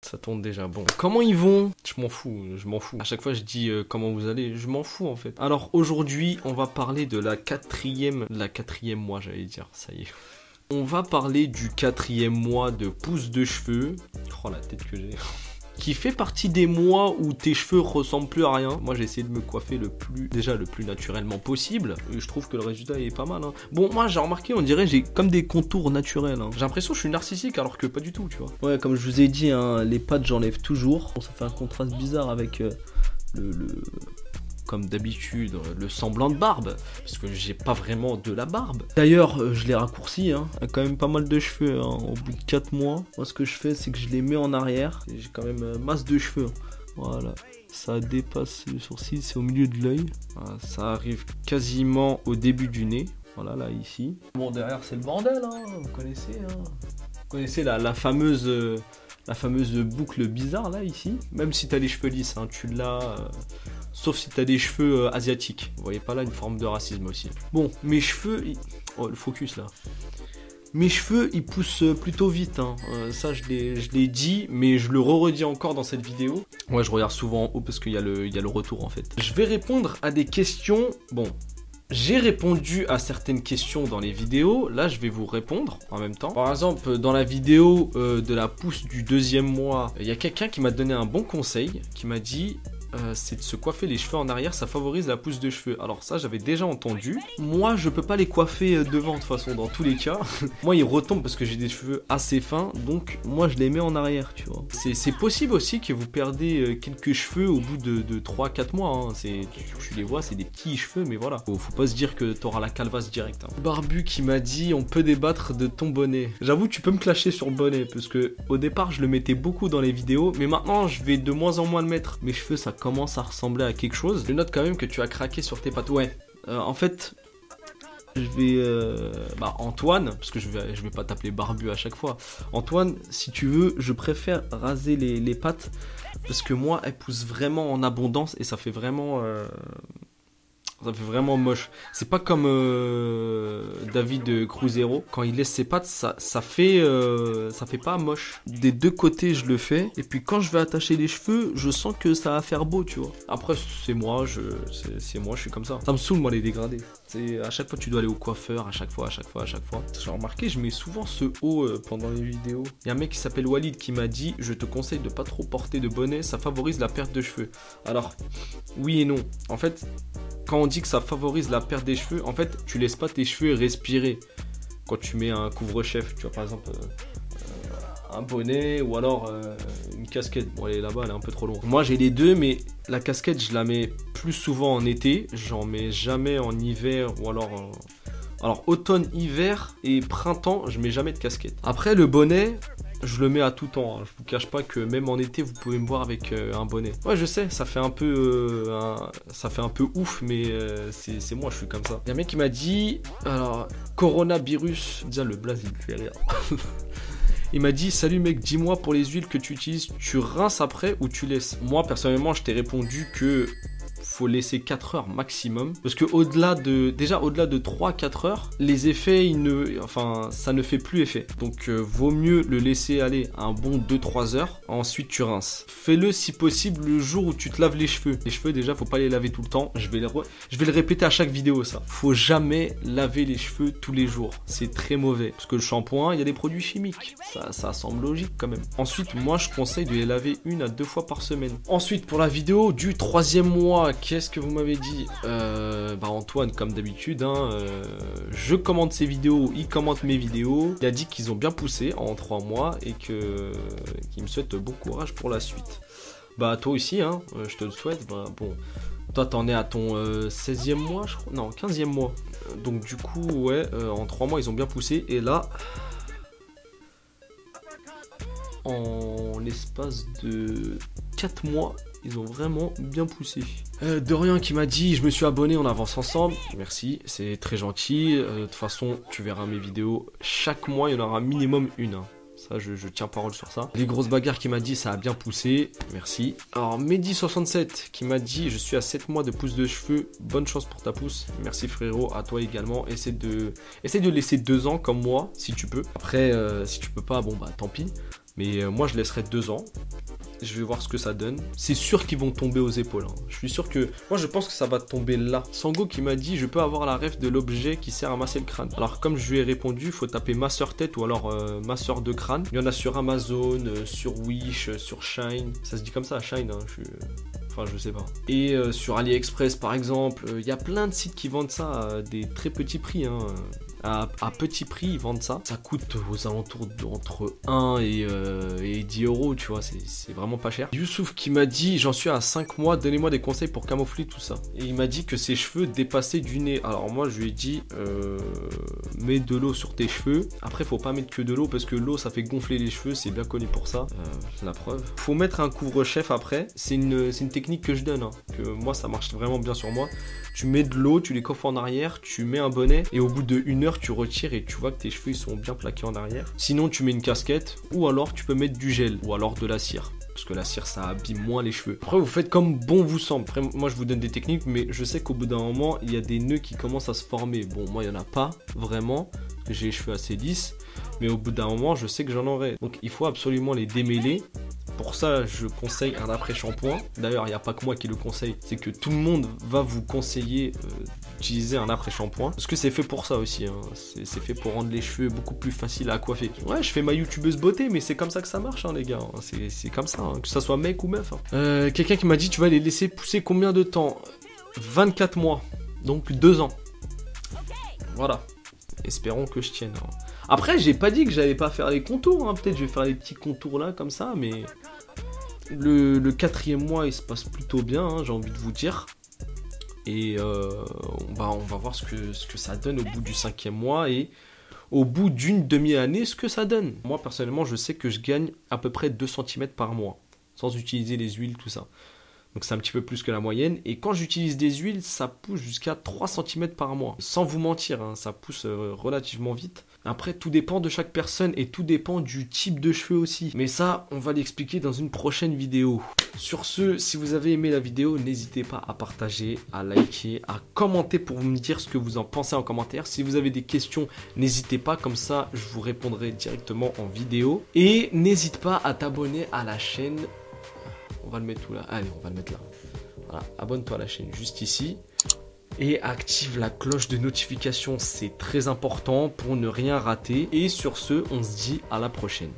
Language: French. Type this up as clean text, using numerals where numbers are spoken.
Ça tourne déjà. Bon, comment ils vont? Je m'en fous, je m'en fous. À chaque fois, je dis comment vous allez, je m'en fous en fait. Alors aujourd'hui, on va parler de la quatrième mois, j'allais dire, ça y est. On va parler du 4e mois de pousse de cheveux. Oh la tête que j'ai. Qui fait partie des mois où tes cheveux ressemblent plus à rien. Moi j'ai essayé de me coiffer le plus naturellement possible. Et je trouve que le résultat est pas mal. Hein. Bon, moi j'ai remarqué, on dirait j'ai comme des contours naturels. Hein. J'ai l'impression que je suis narcissique alors que pas du tout, tu vois. Ouais, comme je vous ai dit, hein, les pattes j'enlève toujours. Bon, ça fait un contraste bizarre avec comme d'habitude, le semblant de barbe, parce que j'ai pas vraiment de la barbe. D'ailleurs, je l'ai raccourci, hein. Il y a quand même pas mal de cheveux, hein. Au bout de 4 mois. Moi, ce que je fais, c'est que je les mets en arrière. J'ai quand même masse de cheveux. Voilà, ça dépasse le sourcil, c'est au milieu de l'œil. Voilà, ça arrive quasiment au début du nez. Voilà, là, ici. Bon, derrière, c'est le bordel, hein. Vous connaissez, hein. Vous connaissez la fameuse boucle bizarre, là, ici. Même si t'as les cheveux lisses, hein, tu l'as... Sauf si t'as des cheveux asiatiques. Vous voyez pas là une forme de racisme aussi. Bon, mes cheveux... Oh, le focus là. Mes cheveux, ils poussent plutôt vite. Hein. Ça, je l'ai dit, mais je le redis encore dans cette vidéo. Moi, je regarde souvent en haut parce qu'il y a le retour en fait. Je vais répondre à des questions... Bon, j'ai répondu à certaines questions dans les vidéos. Là, je vais vous répondre en même temps. Par exemple, dans la vidéo de la pousse du 2e mois, il y a quelqu'un qui m'a donné un bon conseil, qui m'a dit... c'est de se coiffer les cheveux en arrière, ça favorise la pousse de cheveux. Alors ça, j'avais déjà entendu. Moi, je peux pas les coiffer devant de toute façon, dans tous les cas. Moi, ils retombent parce que j'ai des cheveux assez fins, donc moi, je les mets en arrière, tu vois. C'est possible aussi que vous perdez quelques cheveux au bout de 3-4 mois. Hein. Tu les vois, c'est des petits cheveux, mais voilà. Faut pas se dire que t'auras la calvasse direct. Hein. Barbu qui m'a dit, on peut débattre de ton bonnet. J'avoue, tu peux me clasher sur le bonnet, parce que au départ, je le mettais beaucoup dans les vidéos, mais maintenant, je vais de moins en moins le mettre. Mes cheveux, ça commence à ressembler à quelque chose. Je note quand même que tu as craqué sur tes pattes. Ouais, en fait, je vais... Antoine, parce que je vais pas t'appeler Barbu à chaque fois. Antoine, si tu veux, je préfère raser les pattes, parce que moi, elles poussent vraiment en abondance et ça fait vraiment... Ça fait vraiment moche. C'est pas comme David Cruzero. Quand il laisse ses pattes, ça fait pas moche. Des deux côtés, je le fais. Et puis quand je vais attacher les cheveux, je sens que ça va faire beau, tu vois. Après, c'est moi, je suis comme ça. Ça me saoule, moi, les dégradés. À chaque fois, tu dois aller au coiffeur. À chaque fois. J'ai remarqué, je mets souvent ce haut pendant les vidéos. Il y a un mec qui s'appelle Walid qui m'a dit, je te conseille de pas trop porter de bonnet, ça favorise la perte de cheveux. Alors, oui et non. En fait... Quand on dit que ça favorise la perte des cheveux, en fait, tu laisses pas tes cheveux respirer. Quand tu mets un couvre-chef, tu vois, par exemple, un bonnet ou alors une casquette. Bon, elle est là-bas, elle est un peu trop longue. Moi, j'ai les deux, mais la casquette, je la mets plus souvent en été. J'en mets jamais en hiver ou alors... Alors, automne, hiver et printemps, je mets jamais de casquette. Après, le bonnet... Je le mets à tout temps, hein. Je vous cache pas que même en été vous pouvez me voir avec un bonnet. Ouais, je sais, ça fait un peu ouf, mais c'est moi, je suis comme ça. Il y a un mec qui m'a dit, alors coronavirus, déjà le blaze il me fait rire. Il m'a dit, salut mec, dis-moi pour les huiles que tu utilises, tu rinces après ou tu laisses? Moi personnellement, je t'ai répondu que faut laisser 4 heures maximum, parce que au-delà de 3-4 heures, les effets ça ne fait plus effet, donc vaut mieux le laisser aller un bon 2-3 heures, ensuite tu rinces. Fais-le si possible le jour où tu te laves les cheveux déjà, faut pas les laver tout le temps. Je vais le répéter à chaque vidéo, ça faut jamais laver les cheveux tous les jours, c'est très mauvais, parce que le shampoing, il y a des produits chimiques, ça semble logique quand même. Ensuite, moi je conseille de les laver 1 à 2 fois par semaine. Ensuite, pour la vidéo du 3e mois, qu'est-ce que vous m'avez dit? Antoine, comme d'habitude, hein, je commente ses vidéos, il commente mes vidéos. Il a dit qu'ils ont bien poussé en 3 mois et qu'il me souhaite bon courage pour la suite. Bah toi aussi, hein, je te le souhaite. Bon, toi t'en es à ton 16e mois, je crois. Non, 15e mois. Donc du coup, ouais, en 3 mois ils ont bien poussé. Et là, en l'espace de 4 mois, ils ont vraiment bien poussé. Dorian qui m'a dit, je me suis abonné, on avance ensemble. Merci, c'est très gentil. De toute façon, tu verras mes vidéos. Chaque mois, il y en aura minimum une. Hein. Ça, je tiens parole sur ça. Les grosses bagarres qui m'a dit, ça a bien poussé. Merci. Alors, Mehdi67 qui m'a dit, je suis à 7 mois de pousse de cheveux. Bonne chance pour ta pousse. Merci frérot, à toi également. Essaie de laisser 2 ans comme moi, si tu peux. Après, si tu peux pas, bon bah tant pis. Mais moi, je laisserai 2 ans. Je vais voir ce que ça donne. C'est sûr qu'ils vont tomber aux épaules. Hein. Je suis sûr que... Moi, je pense que ça va tomber là. Sango qui m'a dit, je peux avoir la ref de l'objet qui sert à masser le crâne. Alors, comme je lui ai répondu, il faut taper masseur tête ou alors masseur de crâne. Il y en a sur Amazon, sur Wish, sur Shine. Ça se dit comme ça, Shine. Hein. Enfin, je sais pas. Et sur AliExpress, par exemple, il y a plein de sites qui vendent ça à des très petits prix. Hein. À petit prix, ils vendent ça. Ça coûte aux alentours entre 1 et 10 euros, tu vois, c'est vraiment pas cher. Youssouf qui m'a dit, j'en suis à 5 mois, donnez-moi des conseils pour camoufler tout ça. Et il m'a dit que ses cheveux dépassaient du nez. Alors moi, je lui ai dit, mets de l'eau sur tes cheveux. Après, faut pas mettre que de l'eau parce que l'eau, ça fait gonfler les cheveux, c'est bien connu pour ça. La preuve. Faut mettre un couvre-chef après. C'est une technique que je donne, hein, que moi, ça marche vraiment bien sur moi. Tu mets de l'eau, tu les coffres en arrière, tu mets un bonnet et au bout de 1 heure, tu retires et tu vois que tes cheveux ils sont bien plaqués en arrière. Sinon, tu mets une casquette ou alors tu peux mettre du gel ou alors de la cire. Parce que la cire, ça abîme moins les cheveux. Après, vous faites comme bon vous semble. Après, moi, je vous donne des techniques, mais je sais qu'au bout d'un moment, il y a des nœuds qui commencent à se former. Bon, moi, il n'y en a pas vraiment. J'ai les cheveux assez lisses. Mais au bout d'un moment, je sais que j'en aurai. Donc, il faut absolument les démêler. Pour ça, je conseille un après-shampoing. D'ailleurs, il n'y a pas que moi qui le conseille. C'est que tout le monde va vous conseiller d'utiliser un après-shampoing. Parce que c'est fait pour ça aussi. Hein. C'est fait pour rendre les cheveux beaucoup plus faciles à coiffer. Ouais, je fais ma youtubeuse beauté, mais c'est comme ça que ça marche, hein, les gars. C'est comme ça, hein. Que ça soit mec ou meuf. Hein. Quelqu'un qui m'a dit, tu vas les laisser pousser combien de temps? 24 mois. Donc 2 ans. Voilà. Espérons que je tienne. Hein. Après, j'ai pas dit que j'allais pas faire les contours. Hein. Peut-être je vais faire les petits contours là, comme ça. Mais le 4e mois, il se passe plutôt bien, hein, j'ai envie de vous dire. Et on va voir ce que ça donne au bout du 5e mois. Et au bout d'une demi-année, ce que ça donne. Moi, personnellement, je sais que je gagne à peu près 2 cm par mois. Sans utiliser les huiles, tout ça. Donc c'est un petit peu plus que la moyenne. Et quand j'utilise des huiles, ça pousse jusqu'à 3 cm par mois. Sans vous mentir, hein, ça pousse relativement vite. Après, tout dépend de chaque personne et tout dépend du type de cheveux aussi. Mais ça, on va l'expliquer dans une prochaine vidéo. Sur ce, si vous avez aimé la vidéo, n'hésitez pas à partager, à liker, à commenter pour me dire ce que vous en pensez en commentaire. Si vous avez des questions, n'hésitez pas, comme ça, je vous répondrai directement en vidéo. Et n'hésite pas à t'abonner à la chaîne. On va le mettre où là? Allez, on va le mettre là. Voilà, abonne-toi à la chaîne juste ici. Et active la cloche de notification, c'est très important pour ne rien rater. Et sur ce, on se dit à la prochaine.